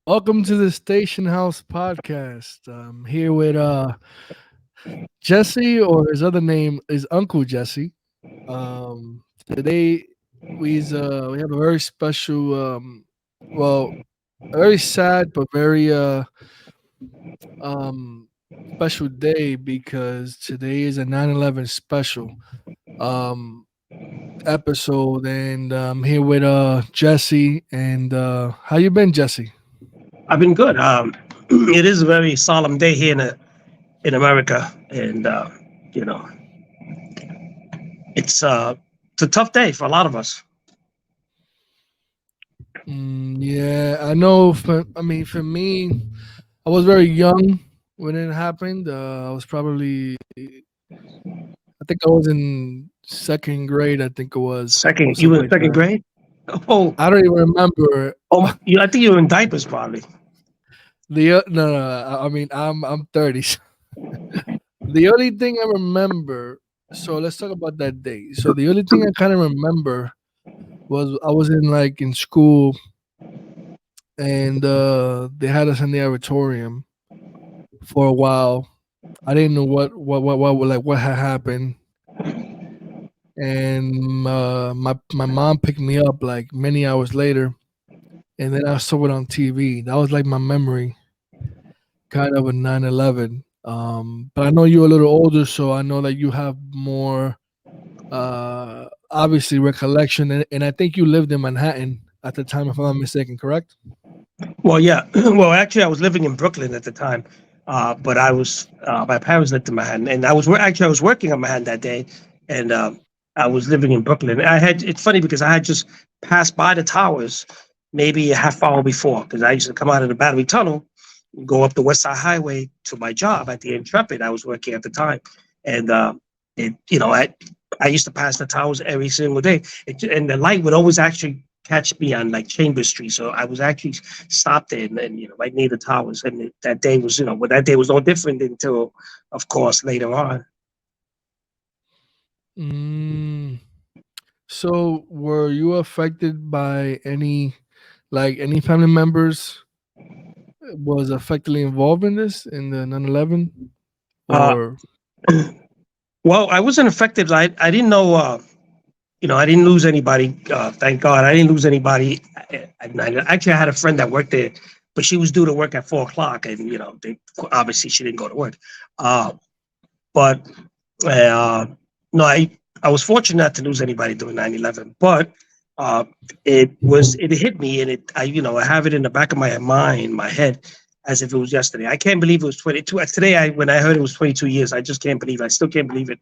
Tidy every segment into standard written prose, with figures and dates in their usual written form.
Welcome to the Station House podcast. I'm here with Jesse, or his other name is Uncle Jesse. Today we have a very special, well, a very sad but very um special day because today is a 9/11 special um episode, and I'm here with Jesse. And how you been, Jesse? I've been good. It is a very solemn day here in America, and you know, it's a tough day for a lot of us. Yeah, I know. For me, I was very young when it happened. I was probably, I think I was in second grade. I think it was, or Second, you something were in like second that. grade. Oh, I don't even remember I think you were in diapers probably. no, no. I'm 30. The only thing I remember. So let's talk about that day. So the only thing I kind of remember was I was in school, and they had us in the auditorium for a while. I didn't know what had happened, and my mom picked me up like many hours later, and then I saw it on TV. That was like my memory, kind of a 9/11. But I know you're a little older, so I know that you have more, obviously, recollection, and I think you lived in Manhattan at the time, if I'm not mistaken. Correct? Well, yeah. Well, actually, I was living in Brooklyn at the time, but I was my parents lived in Manhattan, and actually I was working on Manhattan that day, and I was living in Brooklyn. It's funny because I had just passed by the towers maybe a half hour before because I used to come out of the Battery Tunnel, go up the West Side Highway to my job at the Intrepid. I was working at the time, and it you know I used to pass the towers every single day, and the light would always actually catch me on like Chambers Street. So I was actually stopped there and right near the towers. And that day was well, that day was no different until, of course, later on. Mm. So, were you affected by any family members was affectedly involved in this in the 9/11, Uh, or well, I wasn't affected. I didn't know. I didn't lose anybody. Thank God, I didn't lose anybody at night. Actually, I had a friend that worked there, but she was due to work at 4 o'clock, and obviously she didn't go to work. Uh, but uh, no, I was fortunate not to lose anybody during 9/11, but uh, it hit me, and I have it in the back of my mind, my head, as if it was yesterday. I can't believe it was 22 today. When I heard it was 22 years, I just can't believe it. I still can't believe it,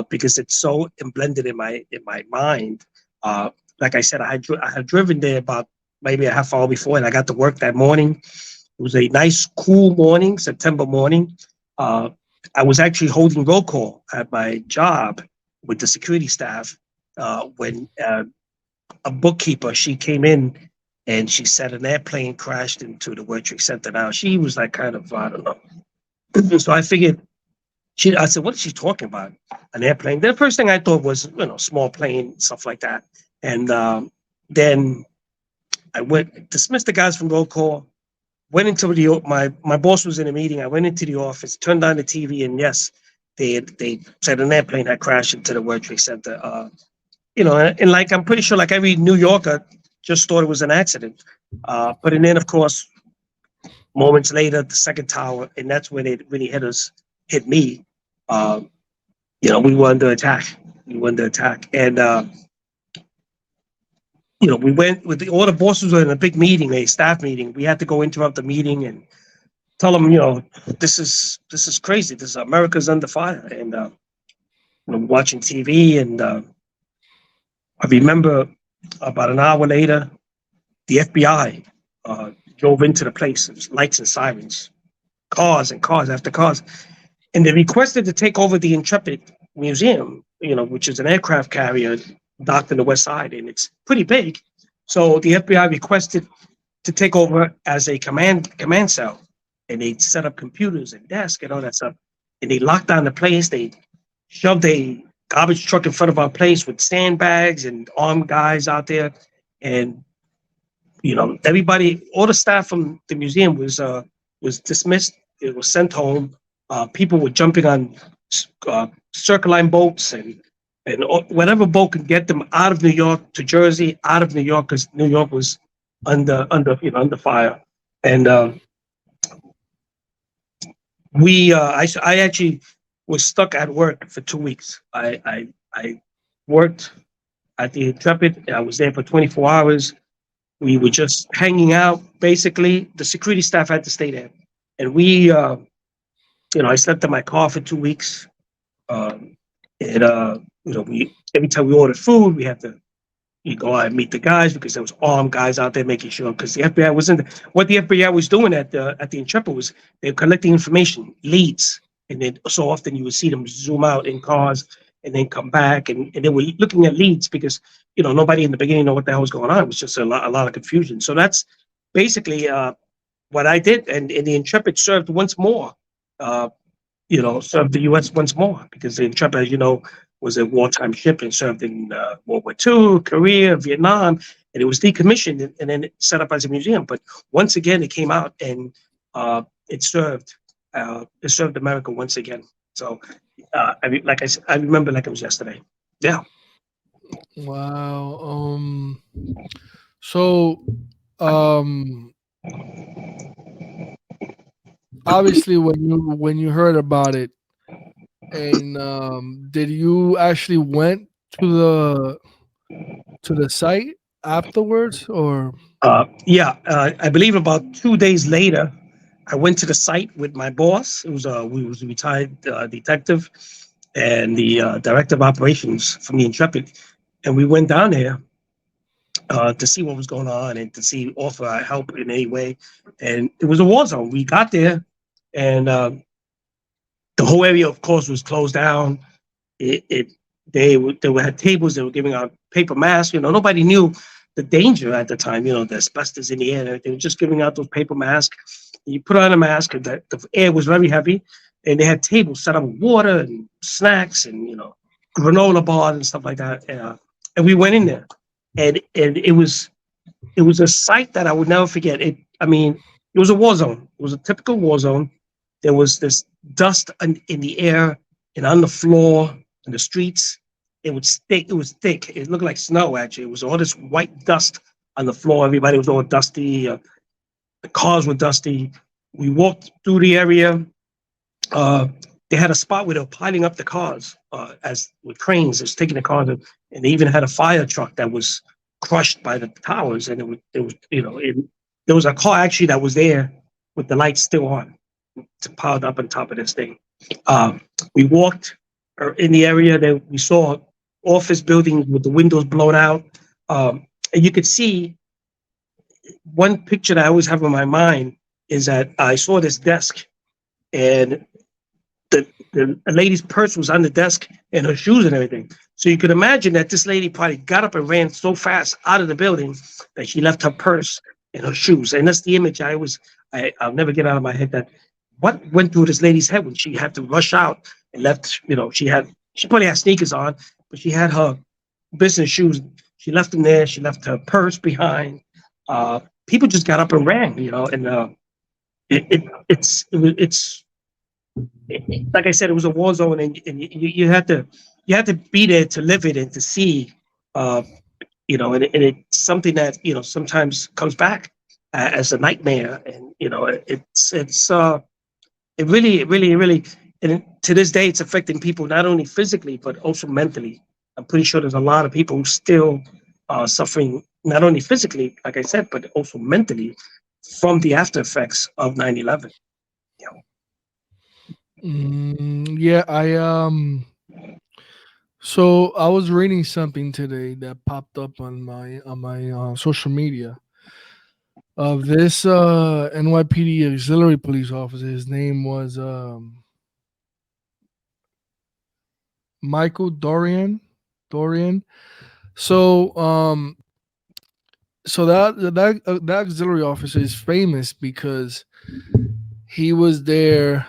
because it's so blended in my mind. Uh, like I said, I had driven there about maybe a half hour before, and I got to work that morning. It was a nice, cool morning, September morning. Uh, I was actually holding roll call at my job with the security staff, when a bookkeeper, she came in and she said an airplane crashed into the World Trade Center. Now she was like kind of, I don't know. So I figured I said, what is she talking about? An airplane. The first thing I thought was, small plane, stuff like that. And then I went, dismissed the guys from roll call, went into my boss was in a meeting. I went into the office, turned on the TV, and yes, they said an airplane had crashed into the World Trade Center. And like I'm pretty sure, like every New Yorker, just thought it was an accident. But and then, of course, moments later, the second tower, and that's when it really hit me. Uh, we were under attack. We were under attack, and we went with all the bosses were in a big meeting, a staff meeting. We had to go interrupt the meeting and tell them, this is crazy. This is America's under fire, and watching TV, and I remember about an hour later, the FBI drove into the place. It was lights and sirens, cars and cars after cars, and they requested to take over the Intrepid Museum, which is an aircraft carrier docked in the West Side, and it's pretty big. So the FBI requested to take over as a command cell, and they set up computers and desks and all that stuff, and they locked down the place. They shoved a garbage truck in front of our place with sandbags and armed guys out there, and Everybody, all the staff from the museum was dismissed. It was sent home. People were jumping on circle line boats and whatever boat could get them out of New York to Jersey, out of New York because New York was under fire. And I actually was stuck at work for 2 weeks. I worked at the Intrepid. I was there for 24 hours. We were just hanging out. Basically, the security staff had to stay there, and I slept in my car for 2 weeks. And we every time we ordered food, we had to go out and meet the guys because there was armed guys out there making sure because the FBI was in there. What the FBI was doing at the Intrepid was they were collecting information, leads, and then so often you would see them zoom out in cars and then come back and they were looking at leads because nobody in the beginning knew what the hell was going on. It was just a lot of confusion. So that's basically what I did, and the Intrepid served once more. Served the U.S. once more because the Intrepid, as you know, was a wartime ship and served in World War II, Korea, Vietnam, and it was decommissioned and then set up as a museum. But once again, it came out and it served America once again. So, like I said, I remember like it was yesterday. Yeah. Wow. So, um, obviously, when you heard about it, and did you actually went to the site afterwards, or? I believe about 2 days later, I went to the site with my boss. We was a retired detective and the director of operations from the Intrepid, and we went down there to see what was going on and to see offer our help in any way. And it was a war zone. We got there, and the whole area, of course, was closed down. They had tables. They were giving out paper masks. Nobody knew the danger at the time. The asbestos in the air. They were just giving out those paper masks. You put on a mask, and the air was very heavy, and they had tables set up with water and snacks and granola bars and stuff like that. And we went in there, and it was a sight that I would never forget. It was a war zone. It was a typical war zone. There was this dust in the air and on the floor in the streets. It was thick. It was thick. It looked like snow. Actually, it was all this white dust on the floor. Everybody was all dusty. The cars were dusty. We walked through the area. They had a spot where they were piling up the cars as with cranes. It was taking the cars, and they even had a fire truck that was crushed by the towers. And there was a car actually that was there with the lights still on, piled up on top of this thing. We walked in the area that we saw office buildings with the windows blown out. And you could see one picture that I always have in my mind is that I saw this desk and the lady's purse was on the desk and her shoes and everything. So you could imagine that this lady probably got up and ran so fast out of the building that she left her purse and her shoes. And that's the image I'll never get out of my head, that what went through this lady's head when she had to rush out and left, she probably had sneakers on, but she had her business shoes. She left them there. She left her purse behind. People just got up and ran, and it's like I said, it was a war zone, and you had to be there to live it and to see, and it's something that sometimes comes back as a nightmare, and it really, and to this day, it's affecting people not only physically but also mentally. I'm pretty sure there's a lot of people who still suffering not only physically, like I said, but also mentally from the after effects of 9/11. Yeah, so I was reading something today that popped up on my social media of this NYPD auxiliary police officer. His name was Michael Dorian. So that auxiliary officer is famous because he was there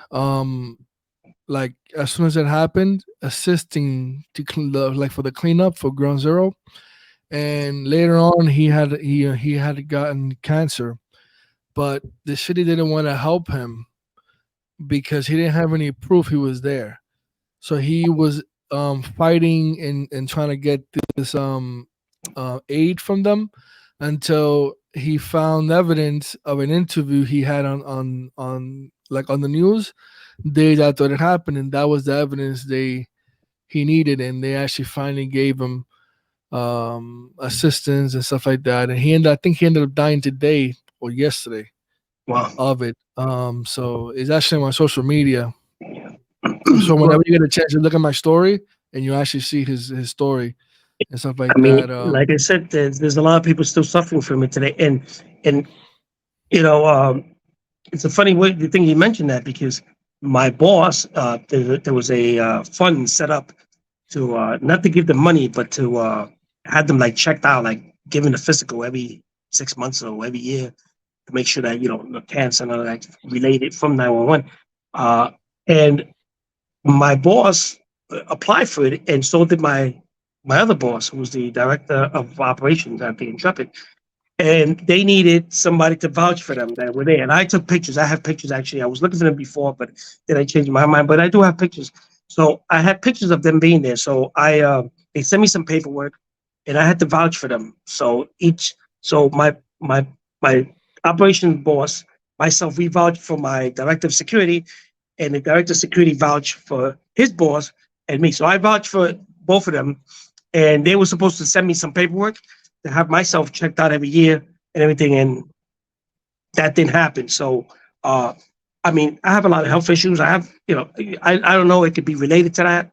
like as soon as it happened, assisting to clean like for the cleanup for Ground Zero, and later on he had gotten cancer, but the city didn't want to help him because he didn't have any proof he was there. So he was fighting and trying to get this aid from them until he found evidence of an interview he had on like on the news days after it happened, and that was the evidence they he needed, and they actually finally gave him assistance and stuff like that. And I think he ended up dying today or yesterday Wow. of it. So it's actually on my social media. So Well, whenever you get a chance to look at my story and you actually see his story and stuff I like mean, that. like I said, there's a lot of people still suffering from it today, and you know, it's a funny way the thing you mentioned that because my boss, there was a fund set up to not to give them money, but to have them like checked out, like given a physical every 6 months or every year to make sure that no cancer and all that related from 911. And my boss applied for it, and so did my other boss, who was the director of operations at the Intrepid, and they needed somebody to vouch for them that were there. And I took pictures. I have pictures actually. I was looking for them before, but then I changed my mind. But I do have pictures. So I had pictures of them being there. So they sent me some paperwork, and I had to vouch for them. So my operations boss, myself, we vouched for my director of security, and the director of security vouched for his boss and me. So I vouched for both of them, and they were supposed to send me some paperwork to have myself checked out every year and everything, and that didn't happen. So, I mean, I have a lot of health issues. I have, I don't know. It could be related to that.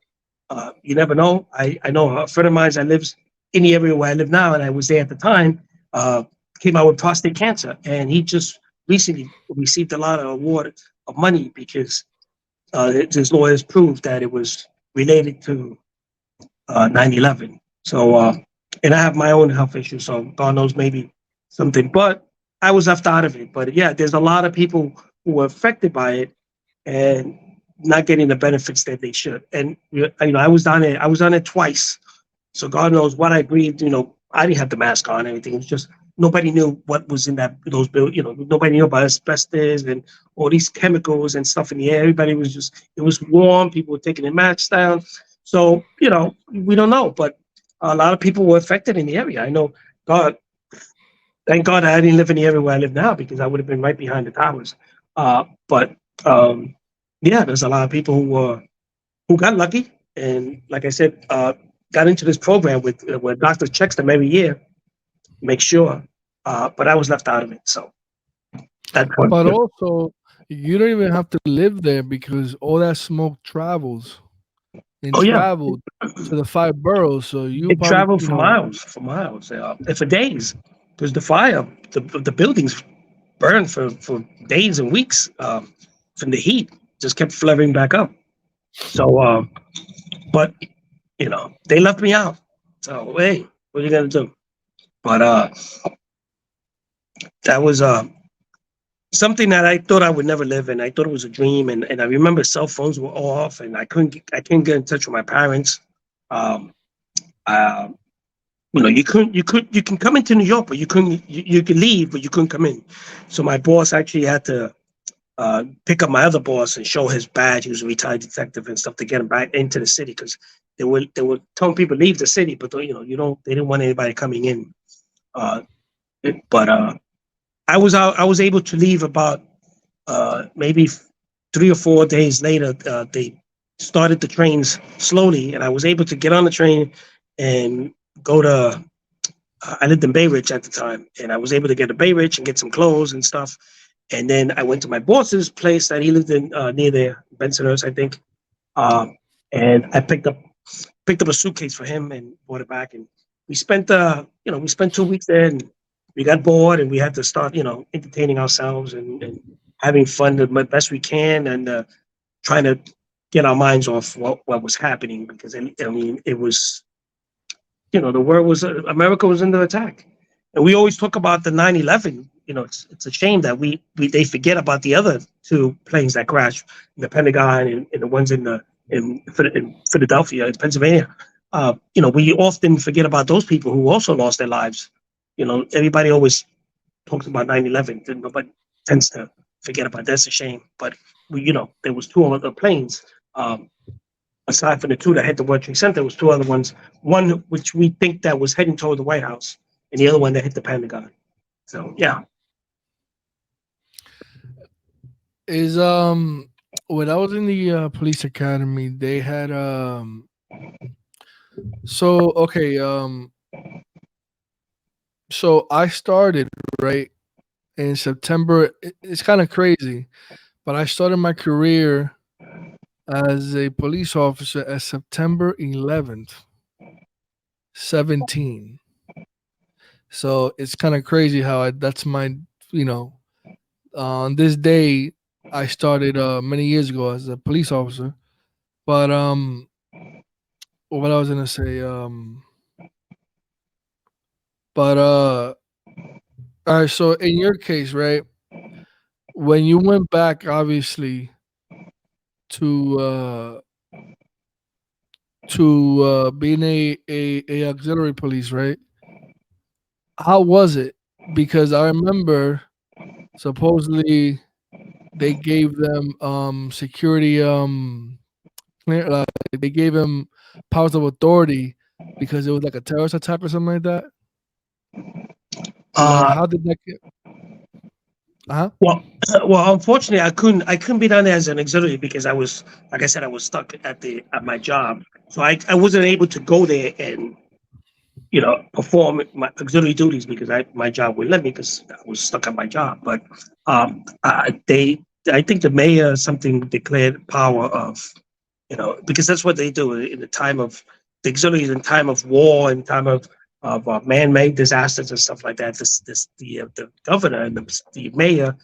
You never know. I know a friend of mine that lives in the area where I live now, and I was there at the time. Uh, Came out with prostate cancer, and he just recently received a lot of award of money because his lawyers proved that it was related to 9/11. So, and I have my own health issues, so God knows maybe something. But I was left out of it. But yeah, there's a lot of people who were affected by it and not getting the benefits that they should. And I was down there. I was on it twice. So God knows what I breathed. I didn't have the mask on. And everything. It was just nobody knew what was in those bills. Nobody knew about asbestos and all these chemicals and stuff in the air. Everybody was it was warm. People were taking their masks down. So we don't know, but a lot of people were affected in the area. I know. Thank God I didn't live in the area where I live now because I would have been right behind the towers. But yeah, there's a lot of people who got lucky, and like I said, got into this program where doctor checks them every year, make sure. But I was left out of it, so that's one. But also, you don't even have to live there because all that smoke travels and Oh yeah, traveled to the 5 boroughs. So you it probably, traveled for miles, and for days, because the fire, the buildings burned for days and weeks from the heat. Just kept flaring back up. So, but they left me out. So hey, what are you gonna do? But that was something that I thought I would never live in. I thought it was a dream, and I remember cell phones were off, and I couldn't get in touch with my parents. Um, uh, you can come into New York, but you couldn't. You could leave, but you couldn't come in. So my boss actually had to pick up my other boss and show his badge. He was a retired detective and stuff to get him back into the city because they were telling people leave the city, but they didn't want anybody coming in. Uh, but I was able to leave about maybe 3 or 4 days later. They started the trains slowly, and I was able to get on the train and go to. I lived in Bay Ridge at the time, and I was able to get to Bay Ridge and get some clothes and stuff. And then I went to my boss's place that he lived in near there, Bensonhurst, I think. And I picked up a suitcase for him and brought it back. And we spent 2 weeks there, and we got bored, and we had to start entertaining ourselves and having fun the best we can, and trying to get our minds off what was happening because it was the world was America was under attack, and we always talk about the 9/11. It's a shame that they forget about the other two planes that crashed, the Pentagon and the ones in Philadelphia, Pennsylvania. we often forget about those people who also lost their lives. Everybody always talks about 9/11, and nobody tends to forget about that. That's a shame. But there was two other planes. Um, Aside from the two that hit the World Trade Center, there was two other ones. One which we think that was heading toward the White House, and the other one that hit the Pentagon. So yeah. Is when I was in the police academy, they had so okay so I started right in September. It's kind of crazy, but I started my career as a police officer at September 11th, 17. So it's kind of crazy how that's my, you know, on this day I started many years ago as a police officer. But what I was gonna say, but all right. So in your case, right, when you went back, obviously to being a auxiliary police, right? How was it? Because I remember supposedly they gave them security like they gave him powers of authority because it was like a terrorist attack or something like that. Like Uh, how did that get? Uh huh. well, well, unfortunately, I couldn't be down there as an auxiliary because I was, like I said, I was stuck at my job, so I wasn't able to go there and perform my auxiliary duties because my job would let me because I was stuck at my job. But I think the mayor something declared power of, because that's what they do in the time of the auxiliaries in time of war and time of man-made disasters and stuff like that. The governor and the mayor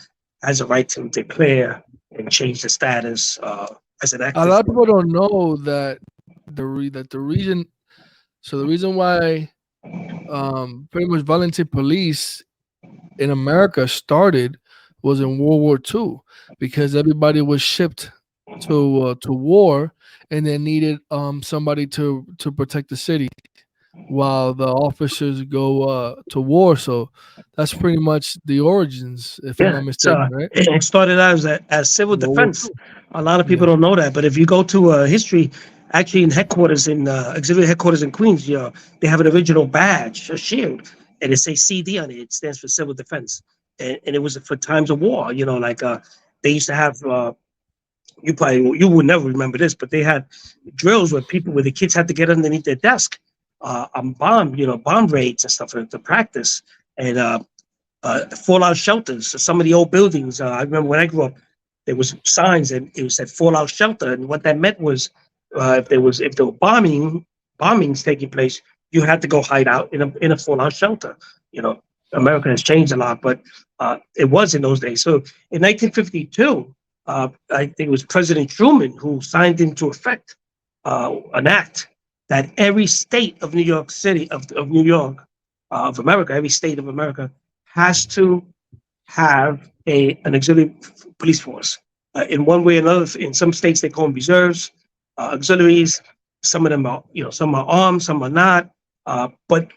has a right to declare and change the status as an A active. lot of people don't know that the reason. So the reason why pretty much volunteer police in America started was in World War II because everybody was shipped to war and they needed somebody to protect the city while the officers go to war. So that's pretty much the origins, if I'm Yeah, not mistaken, right? it started out as civil World War defense. II. A lot of people Yeah. don't know that, but if you go to history, actually in headquarters in auxiliary headquarters in Queens, they have an original badge, a shield, and it says CD on it. It stands for civil defense, and it was for times of war. Like they used to have. You would never remember this, but they had drills where the kids had to get underneath their desk on bomb raids and stuff to practice. And fallout shelters. So some of the old buildings. I remember when I grew up, there was signs and it was said fallout shelter, and what that meant was if there were bombings taking place, you had to go hide out in a fallout shelter. You know, America has changed a lot, but it was in those days. So in 1952, I think it was President Truman who signed into effect an act that every state of New York City of New York of America, every state of America has to have an auxiliary police force. In one way or another, in some states they call them reserves, auxiliaries. Some of them are, some are armed, some are not. But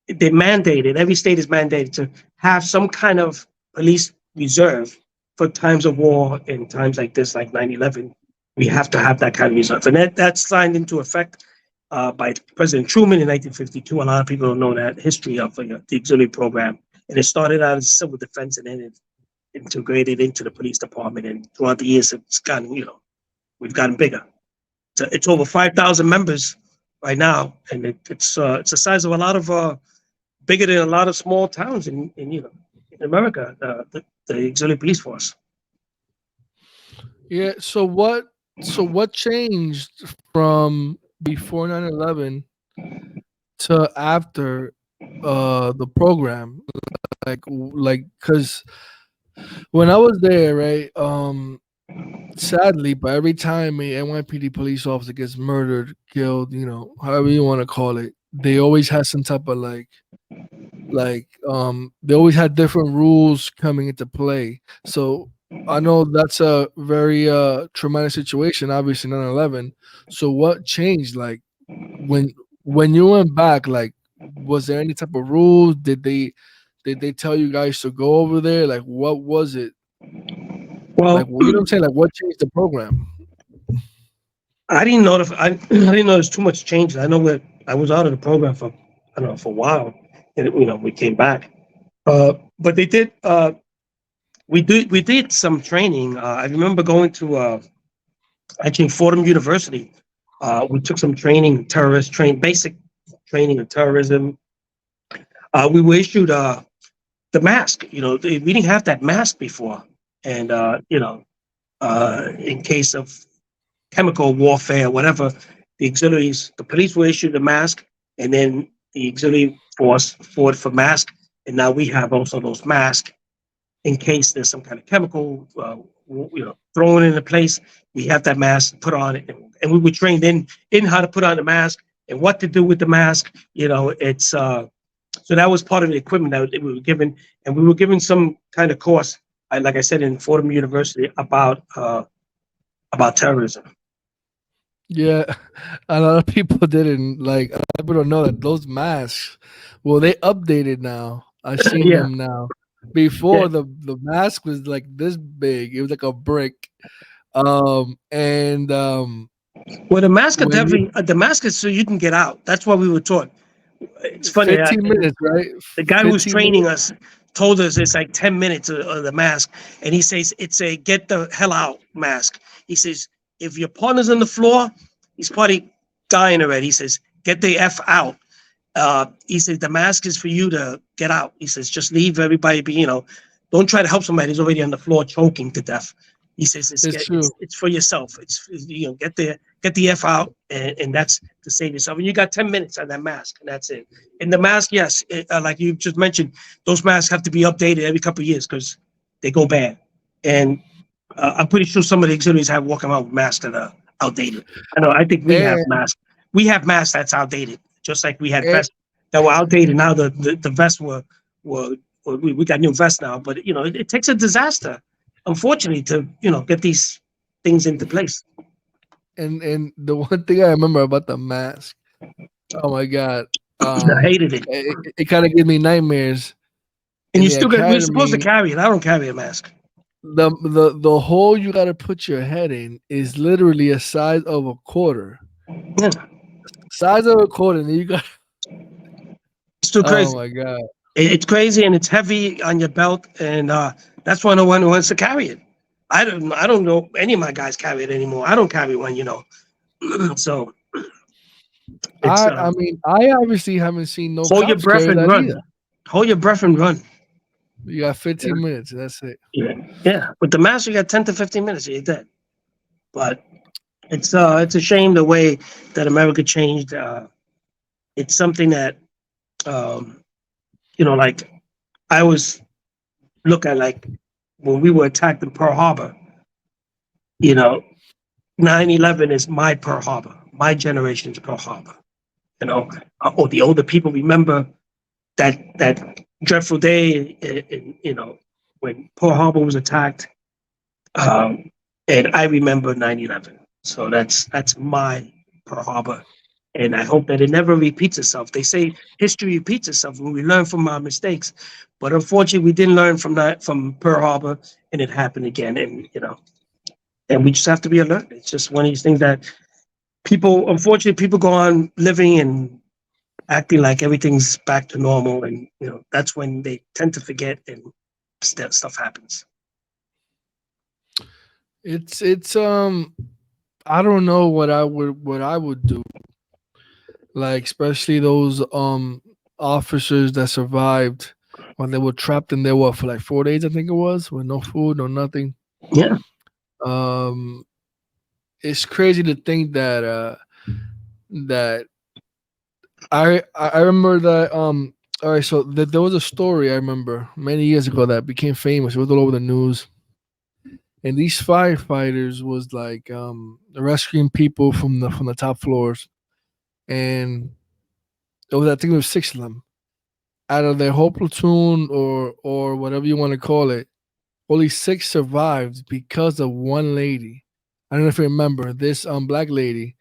they mandated. Every state is mandated to have some kind of police reserve for times of war and times like this, like 9/11. We have to have that kind of reserve, and that's signed into effect by President Truman in 1952. A lot of people don't know that history of the auxiliary program, and it started out as civil defense and then it integrated into the police department. And throughout the years, it's gotten, we've gotten bigger. It's over 5,000 members right now, and it's the size of a lot of bigger than a lot of small towns in America. The auxiliary police force. Yeah. So what changed from before 9/11 to after the program? Like because when I was there, right? Sadly, but every time a NYPD police officer gets murdered, killed, however you want to call it, they always had some type of they always had different rules coming into play. So I know that's a very traumatic situation, obviously 9/11. So what changed? Like when when you went back, like, was there any type of rules? Did they tell you guys to go over there? Like, what was it? Like, Well, well, you know what I'm saying? Like, what changed the program? I didn't notice. I didn't notice too much change. I know that I was out of the program for I don't know for a while, and we came back. But they did. We did some training. I remember going to actually Fordham University. We took some training, basic training of terrorism. We were issued the mask. We didn't have that mask before, and in case of chemical warfare, whatever, the police were issued a mask, and then the auxiliary force fought for mask, and now we have also those masks in case there's some kind of chemical, thrown into place. We have that mask, put on it, and we were trained in how to put on the mask and what to do with the mask. It's so that was part of the equipment that we were given, and we were given some kind of course, like I said, in Fordham University about terrorism. Yeah, a lot of people didn't like. A lot of people don't know that those masks. Well, they updated now. I've seen Yeah, them now. yeah. Before the mask was like this big. It was like a brick. And Well, the mask is when you definitely the mask is so you can get out. That's what we were taught. It's funny. 15 minutes, right? The guy who was 15 minutes. training us told us it's like 10 minutes of the mask. And he says it's a get the hell out mask. He says, if your partner's on the floor, he's probably dying already. He says, get the F out. He says, the mask is for you to get out. He says, just leave everybody be, don't try to help somebody who's already on the floor choking to death. He says, It's true. it's for yourself. Get the F out, and that's to save yourself. And you got 10 minutes on that mask, and that's it. And the mask, yes, like you just mentioned, those masks have to be updated every couple of years because they go bad. And I'm pretty sure some of the auxiliaries have walking around with masks that are outdated. I know. I think we have And masks. We have masks that's outdated, just like we had and, vests that were outdated. Now the vests were we got new vests now. But it takes a disaster, unfortunately, to get these things into place. and the one thing I remember about the mask. Oh my god. I hated it. It kind of gave me nightmares And in you the still got we're supposed to academy. carry it. I don't carry a mask. The hole you gotta put your head in is literally a size of a quarter. Yeah, Size of a quarter, and you got it's too oh crazy. my god. It's crazy and it's heavy on your belt, and that's why no one wants to carry it. I don't know any of my guys carry it anymore. I don't carry one. So it's I mean I obviously haven't seen no hold your cops breath carry and that either. run. Hold your breath and run. You got Yeah, 15 minutes, that's it. yeah, yeah. With the mask, you got 10 to 15 minutes. You're dead. But it's a shame the way that America changed. It's something that um, like I always look at like when we were attacked in Pearl Harbor. You know, 9/11 is my Pearl Harbor, my generation's Pearl Harbor. Or the older people remember that dreadful day, when Pearl Harbor was attacked. Um, and I remember 9/11. So that's my Pearl Harbor. And I hope that it never repeats itself. They say history repeats itself when we learn from our mistakes. But unfortunately, we didn't learn from Pearl Harbor, and it happened again. And we just have to be alert. It's just one of these things that unfortunately, people go on living and acting like everything's back to normal. And, that's when they tend to forget and stuff happens. It's I don't know what I would do. Like especially those officers that survived when they were trapped in there for like 4 days, I think it was, with no food, no nothing. Yeah. Um it's crazy to think that I remember that all right, so there was a story I remember many years ago that became famous. It was all over the news. And these firefighters was like rescuing people from the top floors. And it was, I think it was six of them. Out of their whole platoon or whatever you want to call it, only six survived because of one lady. I don't know if you remember this black lady.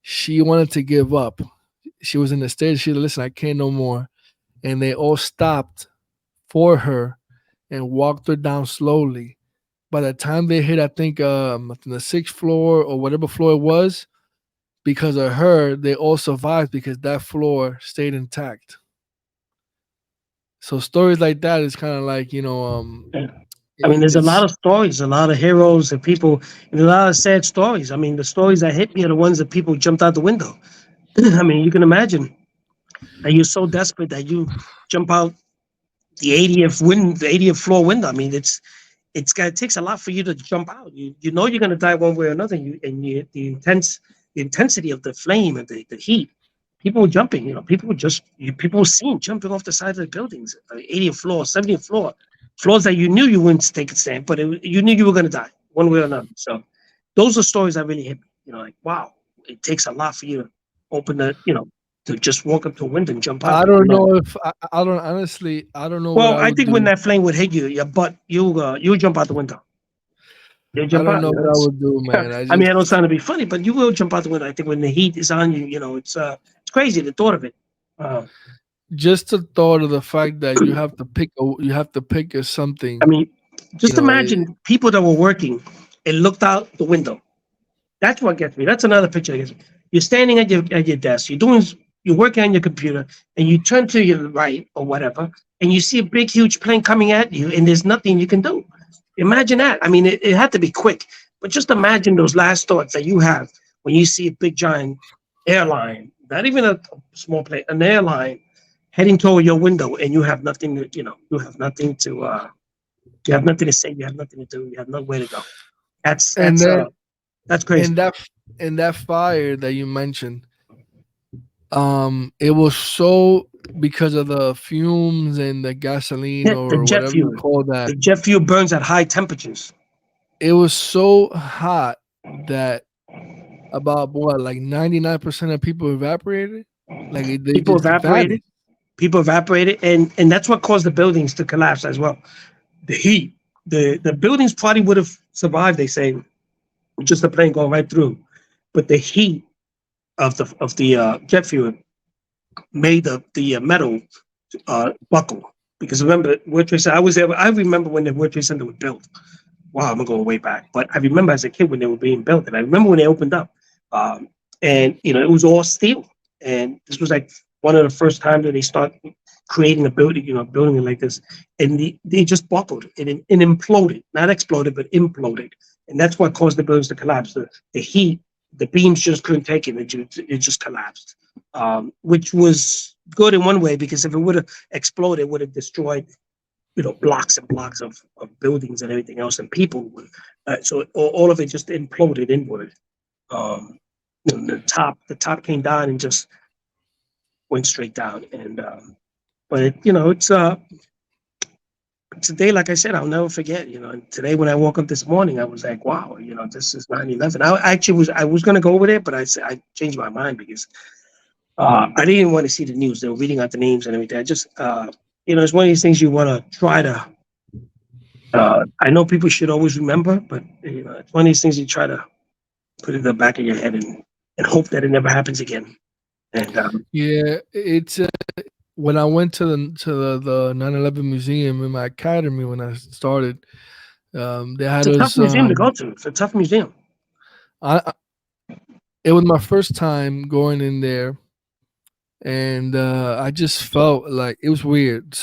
She wanted to give up. she was in the stage. She said, "Listen, I can't no more," and they all stopped for her and walked her down slowly. By the time they hit, I think the sixth floor or whatever floor it was, because of her, they all survived because that floor stayed intact. So stories like that is kind of like, I mean, there's a lot it's of stories, a lot of heroes and people, and a lot of sad stories. I mean, the stories that hit me are the ones that people jumped out the window. I mean, you can imagine that you're so desperate that you jump out the 80th floor window. I mean, it takes a lot for you to jump out. You know you're gonna die one way or another. The intensity of the flame and the heat. People were jumping. People were seen jumping off the side of the buildings. 80th floor, 70th floor, floors that you knew you wouldn't take a stand, but you knew you were gonna die one way or another. So those are stories that really hit me. Like wow, it takes a lot for you to open to just walk up to a window and jump I out. don't know if I don't honestly I don't know what Well, I I would think when do. that flame would hit you, your butt, you jump out the window. You I jump don't out. know what I would do, man. I I mean, I don't just sound to be funny, but you will jump out the window. I think when the heat is on you, it's crazy the thought of it. Uh, just the thought of the fact that you have to pick or something, I mean, you just know, it, imagine people that were working and looked out the window. That's what gets me. That's another picture that gets me. You're standing at your desk. You're working on your computer, and you turn to your right or whatever, and you see a big, huge plane coming at you, and there's nothing you can do. Imagine that. I mean, it had to be quick, but just imagine those last thoughts that you have when you see a big, giant airline, not even a small plane, an airline heading toward your window, and you have nothing to, you have nothing to say, you have nothing to do, you have nowhere to go. That's and that's then uh that's crazy. and that and that fire that you mentioned, it was so because of the fumes and the gasoline Yeah, the or jet whatever you fuel. call that. The jet fuel burns at high temperatures. It was so hot that about what, like 99% of people evaporated. Like they People just evaporated. vanished. People evaporated, and that's what caused the buildings to collapse as well. The heat. The buildings probably would have survived. They say just the plane going right through, but the heat of the jet fuel made the metal buckle. Because remember, World Trade Center. I was there. I remember when the World Trade Center was built. Wow, I'm going way back. But I remember as a kid when they were being built, and I remember when they opened up, and it was all steel. And this was like one of the first times that they start creating a building, building it like this, and they just buckled and imploded, not exploded, but imploded, and that's what caused the buildings to collapse. The heat, the beams just couldn't take it. It just collapsed, which was good in one way because if it would have exploded, it would have destroyed blocks and blocks of buildings and everything else and people. So all of it just imploded inward. Um, the top came down and just went straight down. And but it's a day like I said I'll never forget. Today when I woke up this morning, I was like, wow, this is 9/11. I was gonna go over there, but I changed my mind because I didn't want to see the news. They were reading out the names and everything. I just it's one of these things you want to try to. I know people should always remember, but it's one of these things you try to put in the back of your head and hope that it never happens again. And Yeah, it's when I went to the 9/11 museum in my academy when I started. They it's had a tough us. museum to go to. It's a tough museum. I It was my first time going in there, and I just felt like it was weird.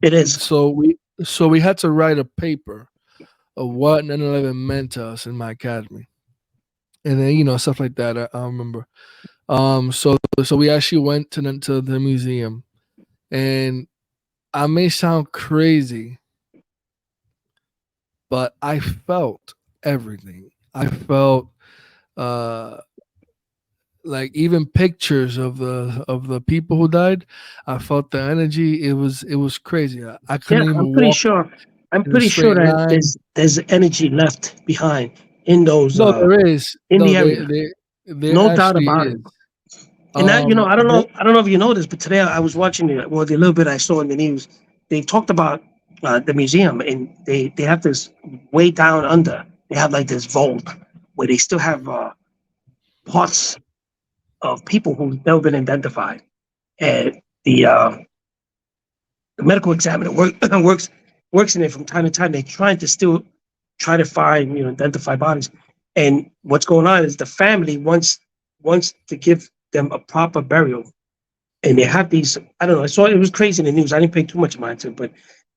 It is. So we had to write a paper of what 9/11 meant to us in my academy, and then stuff like that. I remember. So we actually went to the museum, and I may sound crazy, but I felt everything. I felt uh like even pictures of the people who died. I felt the energy. It was crazy. I Yeah, couldn't I'm even pretty walk sure. I'm in a pretty sure straight that line. there's energy left behind in those No, there is. in No, the there area. there there No doubt actually about it. is. And that, I don't There, know. I don't know if you know this, but today I was watching the little bit I saw in the news. They talked about the museum, and they have this way down under. They have like this vault where they still have parts of people who've never been identified, and the medical examiner works in it from time to time. They're trying to still try to find, identify bodies. And what's going on is the family wants to give them a proper burial, and they have these. I don't know. I saw it was crazy in the news. I didn't pay too much mind to it, but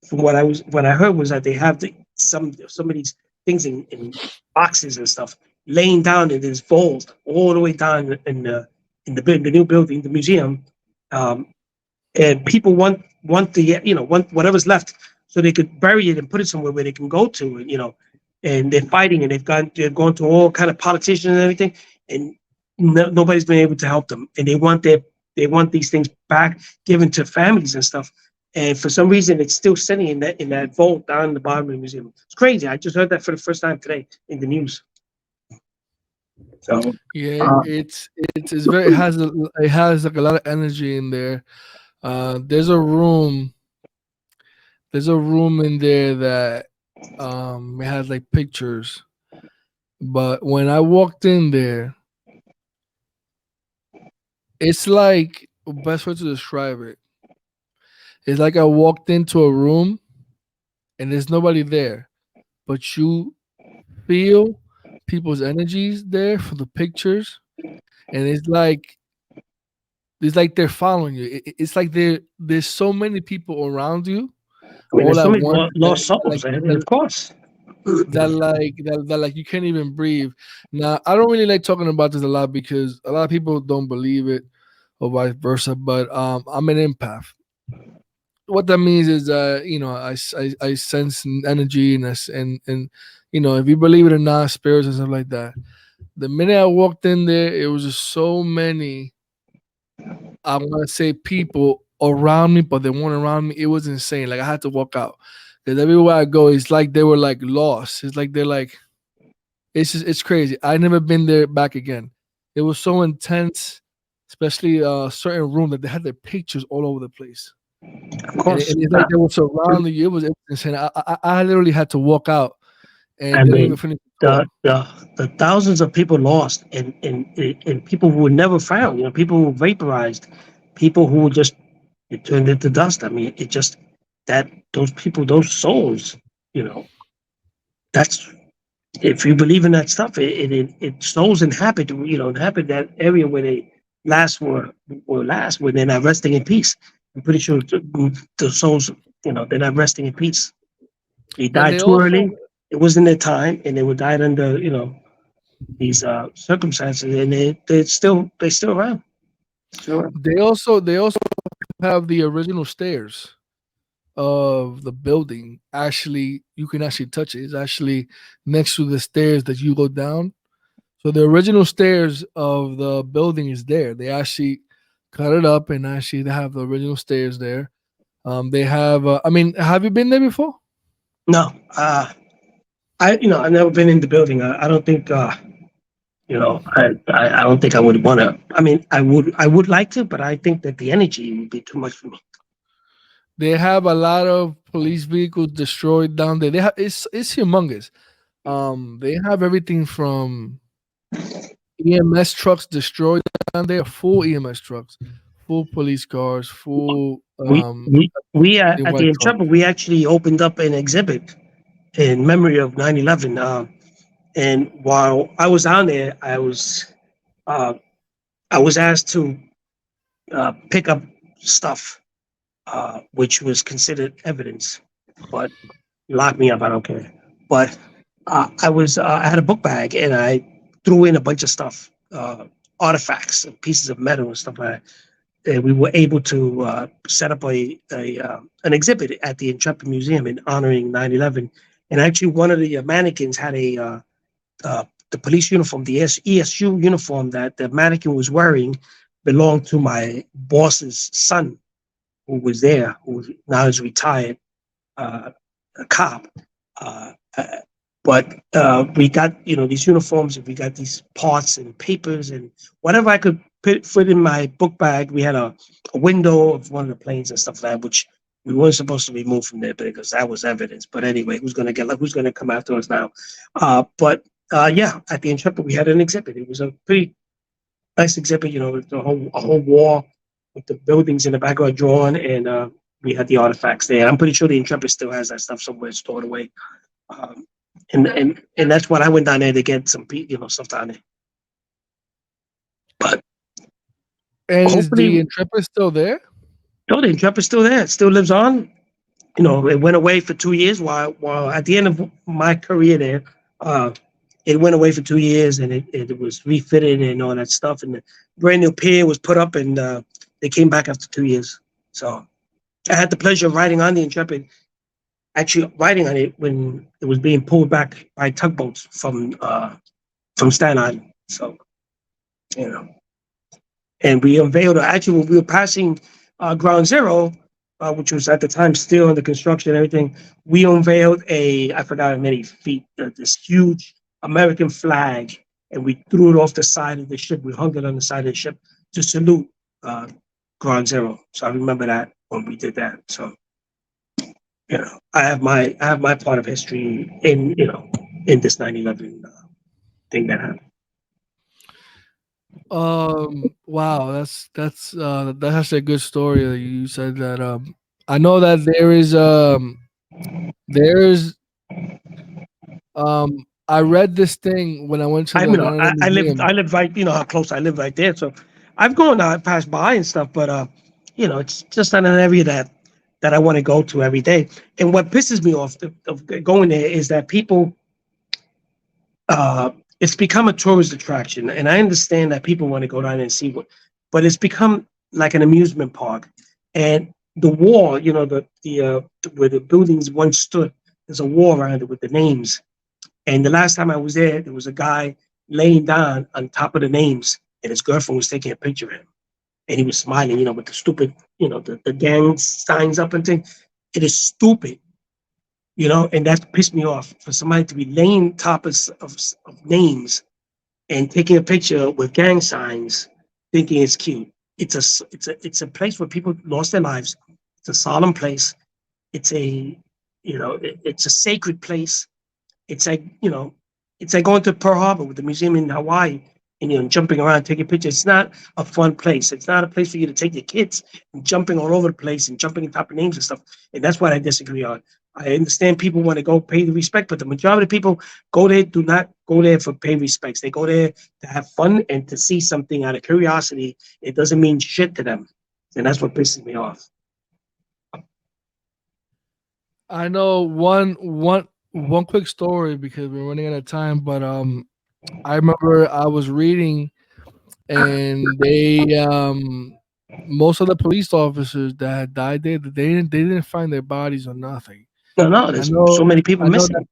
from what I heard was that they have some of these things in boxes and stuff laying down in this vault all the way down in the new building, the museum. Um, and people want the want whatever's left so they could bury it and put it somewhere where they can go to, and and they're fighting, and they're going to all kind of politicians and everything, and nobody's been able to help them, and they want these things back given to families and stuff, and for some reason it's still sitting in that vault down in the bottom of the museum. It's crazy. I just heard that for the first time today in the news. So Yeah, uh, it's very it has like a lot of energy in there. There's a room. There's a room in there that it has like pictures. But when I walked in there, it's like best way to describe it. It's like I walked into a room and there's nobody there, but you feel people's energies there for the pictures, and it's like they're following you. It's like there's so many people around you I mean, all there's so at many once lost souls, and of course. that you can't even breathe. Now, I don't really like talking about this a lot because a lot of people don't believe it or vice versa. But I'm an empath. What that means is, I sense energy and if you believe it or not, spirits and stuff like that. The minute I walked in there, it was just so many. I want to say people around me, but they weren't around me. It was insane. Like I had to walk out because everywhere I go, it's like they were like lost. It's like they're like it's crazy. I never been there back again. It was so intense, especially certain room that they had their pictures all over the place, Of and, course. it's like they were surrounding you. It was insane. I literally had to walk out I and didn't even mean, finish the the tour. the the thousands of people lost, and people who were never found. People who were vaporized, people who were just it turned into dust. I mean, it just that those people, those souls. You know, that's if you believe in that stuff, it souls inhabit. Inhabit that area where they last were last when they're not resting in peace. I'm pretty sure the souls, they're not resting in peace. They And died they too also early. It wasn't their time, and they were died under these circumstances, and they still around. Still around. they also have the original stairs of the building. Actually, you can actually touch it. It's actually next to the stairs that you go down. So the original stairs of the building is there. They actually cut it up and actually they have the original stairs there. They have. I mean, have you been there before? No, I've never been in the building. I don't think I don't think I would want to. I mean, I would like to, but I think that the energy would be too much for me. They have a lot of police vehicles destroyed down there. They have it's humongous. They have everything from EMS trucks destroyed down there, full EMS trucks, full police cars, full We we we the at the white cars. Intrepid, we actually opened up an exhibit in memory of 9/11. And while I was down there, uh, I was asked to pick up stuff, which was considered evidence, but lock me up. I don't care. But I had a book bag and I threw in a bunch of stuff, artifacts, and pieces of metal and stuff like that. And we were able to set up an exhibit at the Intrepid Museum in honoring 9/11. And actually, one of the mannequins had the police uniform, the ESU uniform that the mannequin was wearing belonged to my boss's son, who was there, who now is retired, a cop. Uh, uh, but we got these uniforms, and we got these parts and papers and whatever I could fit in my book bag. We had a window of one of the planes and stuff like that, which we weren't supposed to remove from there because that was evidence. But anyway, who's gonna come after us now? But yeah, at the Intrepid we had an exhibit. It was a pretty nice exhibit. With a whole wall with the buildings in the background drawn, and we had the artifacts there. I'm pretty sure the Intrepid still has that stuff somewhere stored away. Um, and that's what I went down there to get some stuff down there. But And is the hopefully, Intrepid still there? no, the Intrepid's still there. It still lives on. It went away for 2 years while at the end of my career there, uh, it went away for 2 years and it was refitted and all that stuff. And the brand new pier was put up and they came back after 2 years. So I had the pleasure of riding on the Intrepid, actually riding on it when it was being pulled back by tugboats from Staten Island. So, you know, and we unveiled, actually, when we were passing Ground Zero, which was at the time still under construction and everything, we unveiled I forgot how many feet, this huge American flag, and we threw it off the side of the ship. We hung it on the side of the ship to salute Ground Zero. So I remember that when we did that. So, I have my part of history in this 9/11 thing that happened. Wow, that's actually a good story. You said that. I know that there's I read this thing when I went to I the mean, I, 9/11 I live museum. I live right, how close I live right there. So I've gone I passed by and stuff, but it's just not an area that I want to go to every day. And what pisses me off of going there is that people it's become a tourist attraction, and I understand that people want to go down and see but it's become like an amusement park. And the wall, where the buildings once stood, there's a wall around it with the names. And the last time I was there was a guy laying down on top of the names, and his girlfriend was taking a picture of him, and he was smiling, with the stupid, the gang signs up and thing. It is stupid. And that pissed me off for somebody to be laying top of names and taking a picture with gang signs, thinking it's cute. It's a place where people lost their lives. It's a solemn place. It's it's a sacred place. It's like it's like going to Pearl Harbor with the museum in Hawaii and jumping around, taking pictures. It's not a fun place. It's not a place for you to take your kids and jumping all over the place and jumping on top of names and stuff. And that's what I disagree on. I understand people want to go pay the respect, but the majority of people do not go there for pay respects. They go there to have fun and to see something out of curiosity. It doesn't mean shit to them. And that's what pisses me off. I know one quick story because we're running out of time, but I remember I was reading and most of the police officers that had died there, they didn't find their bodies or nothing. No, I there's so know many people I know that missing.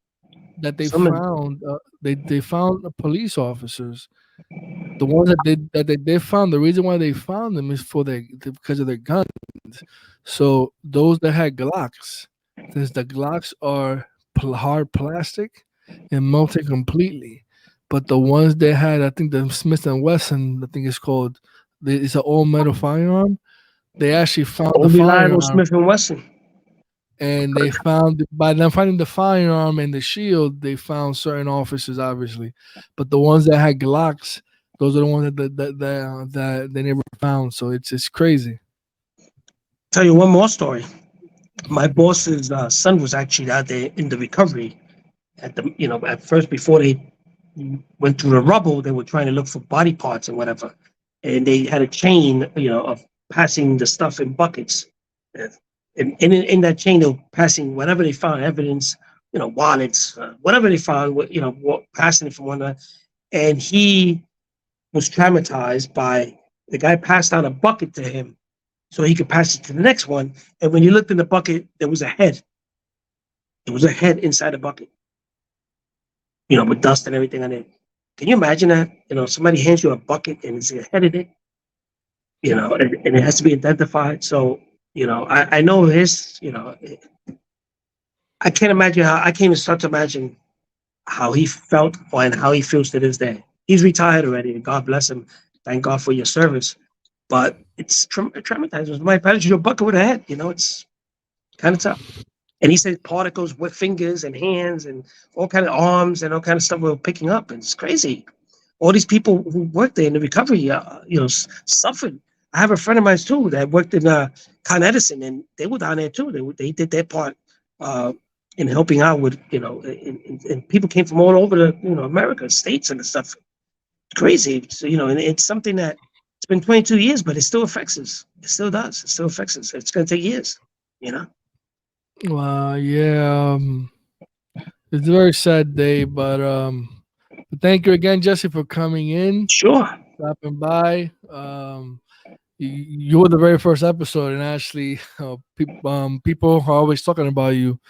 that they So many. found they found the police officers. The ones that they did found, the reason why they found them is because of their guns. So those that had Glocks, since the Glocks are hard plastic and melted completely, but the ones that had, I think the Smith and Wesson, I think it's called, it's an all metal firearm. They actually found the Old reliable firearm, Smith and Wesson. and they found by them finding the firearm and the shield, they found certain officers, obviously, but the ones that had Glocks, those are the ones that they never found. So it's crazy. Tell you one more story. My boss's son was actually out there in the recovery at first before they went through the rubble. They were trying to look for body parts and whatever, and they had a chain of passing the stuff in buckets. And in that chain, they were passing whatever they found, evidence, wallets, whatever they found, passing it from one another. And he was traumatized by the guy passed out a bucket to him so he could pass it to the next one. And when you looked in the bucket, there was a head. There was a head inside the bucket, with dust and everything on it. Can you imagine that? Somebody hands you a bucket and it's a head in it, and it has to be identified. So, I know I can't imagine I can't even start to imagine how he felt and how he feels to this day. He's retired already, and God bless him. Thank God for your service. But it's traumatizing. My passes your bucket with a head, it's kind of tough. And he said particles with fingers and hands and all kind of arms and all kind of stuff we were picking up. And it's crazy. all these people who worked there in the recovery, suffered. I have a friend of mine too that worked in Con Edison, and they were down there too. They did their part in helping out with, and people came from all over the, America, states and stuff. It's crazy. So, and it's something that it's been 22 years, but it still affects us. It still does. It still affects us. It's going to take years, Yeah. It's a very sad day, but thank you again, Jesse, for coming in, Sure. stopping by. You were the very first episode, and actually, people are always talking about you,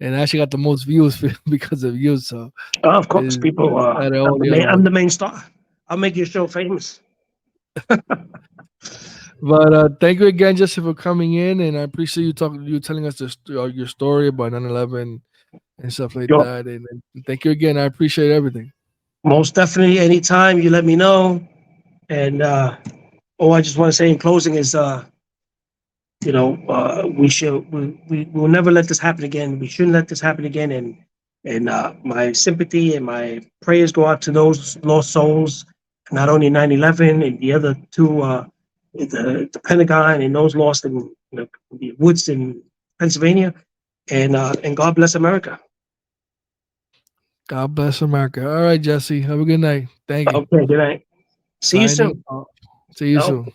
and I actually got the most views because of you. So, Of course, it's people. better all the other I'm the ones. main star. I'll make your show famous. But thank you again, Jesse, for coming in, and I appreciate you telling us your story about 9/11 and stuff like Sure. that. And thank you again. I appreciate everything. Most definitely, anytime you let me know. And all I just want to say in closing is, we will never let this happen again. We shouldn't let this happen again. And my sympathy and my prayers go out to those lost souls, not only 9/11 and the other two, the Pentagon and those lost in the woods in Pennsylvania. And God bless America. God bless America. All right, Jesse. Have a good night. Thank you. Okay, good night. See you Signing soon. off. See you Oh. soon.